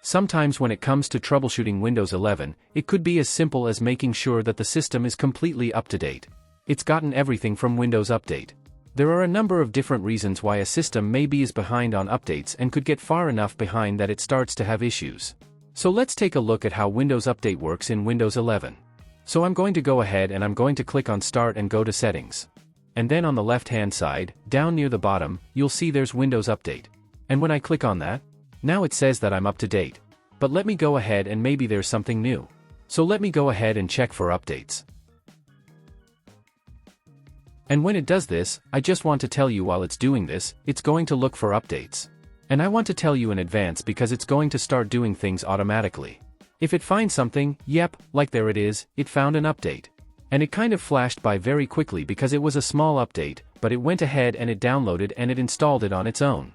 Sometimes when it comes to troubleshooting Windows 11, it could be as simple as making sure that the system is completely up to date. It's gotten everything from Windows Update. There are a number of different reasons why a system may be behind on updates and could get far enough behind that it starts to have issues. So let's take a look at how Windows Update works in Windows 11. So I'm going to go ahead and I'm going to click on Start and go to Settings. And then on the left-hand side, down near the bottom, you'll see there's Windows Update. And when I click on that, now it says that I'm up to date. But let me go ahead and maybe there's something new. So let me go ahead and check for updates. And when it does this, I just want to tell you while it's doing this, it's going to look for updates. And I want to tell you in advance because it's going to start doing things automatically. If it finds something, yep, like there it is, it found an update. And it kind of flashed by very quickly because it was a small update, but it went ahead and it downloaded and it installed it on its own.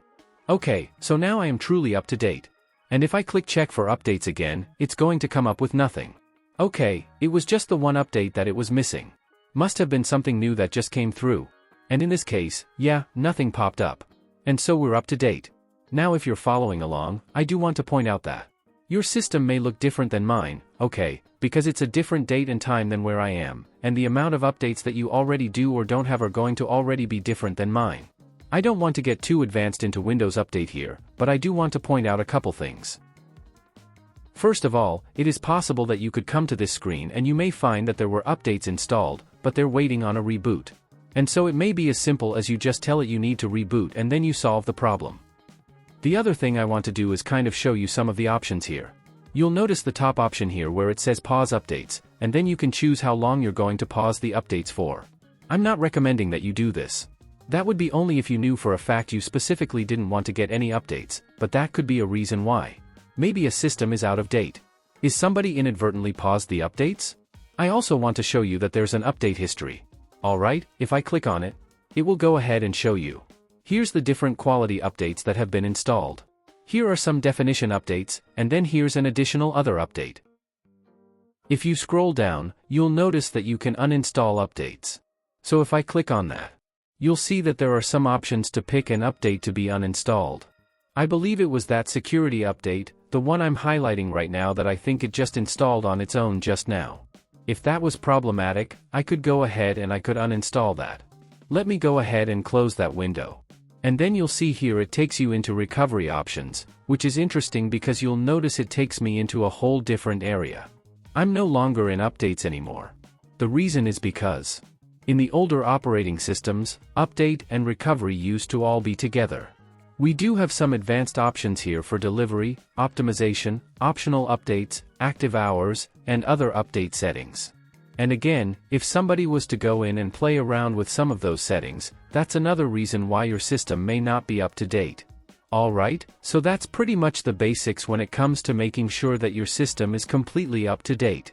Okay, so now I am truly up to date. And if I click check for updates again, it's going to come up with nothing. Okay, it was just the one update that it was missing. Must have been something new that just came through. And in this case, yeah, nothing popped up. And so we're up to date. Now if you're following along, I do want to point out that your system may look different than mine, okay, because it's a different date and time than where I am, and the amount of updates that you already do or don't have are going to already be different than mine. I don't want to get too advanced into Windows Update here, but I do want to point out a couple things. First of all, it is possible that you could come to this screen and you may find that there were updates installed, but they're waiting on a reboot. And so it may be as simple as you just tell it you need to reboot and then you solve the problem. The other thing I want to do is kind of show you some of the options here. You'll notice the top option here where it says pause updates, and then you can choose how long you're going to pause the updates for. I'm not recommending that you do this. That would be only if you knew for a fact you specifically didn't want to get any updates, but that could be a reason why. Maybe a system is out of date. Is somebody inadvertently paused the updates? I also want to show you that there's an update history. Alright, if I click on it, it will go ahead and show you. Here's the different quality updates that have been installed. Here are some definition updates, and then here's an additional other update. If you scroll down, you'll notice that you can uninstall updates. So if I click on that, you'll see that there are some options to pick an update to be uninstalled. I believe it was that security update, the one I'm highlighting right now that I think it just installed on its own just now. If that was problematic, I could go ahead and I could uninstall that. Let me go ahead and close that window. And then you'll see here it takes you into recovery options, which is interesting because you'll notice it takes me into a whole different area. I'm no longer in updates anymore. The reason is because in the older operating systems, update and recovery used to all be together. We do have some advanced options here for delivery, optimization, optional updates, active hours, and other update settings. And again, if somebody was to go in and play around with some of those settings, that's another reason why your system may not be up to date. Alright, so that's pretty much the basics when it comes to making sure that your system is completely up to date.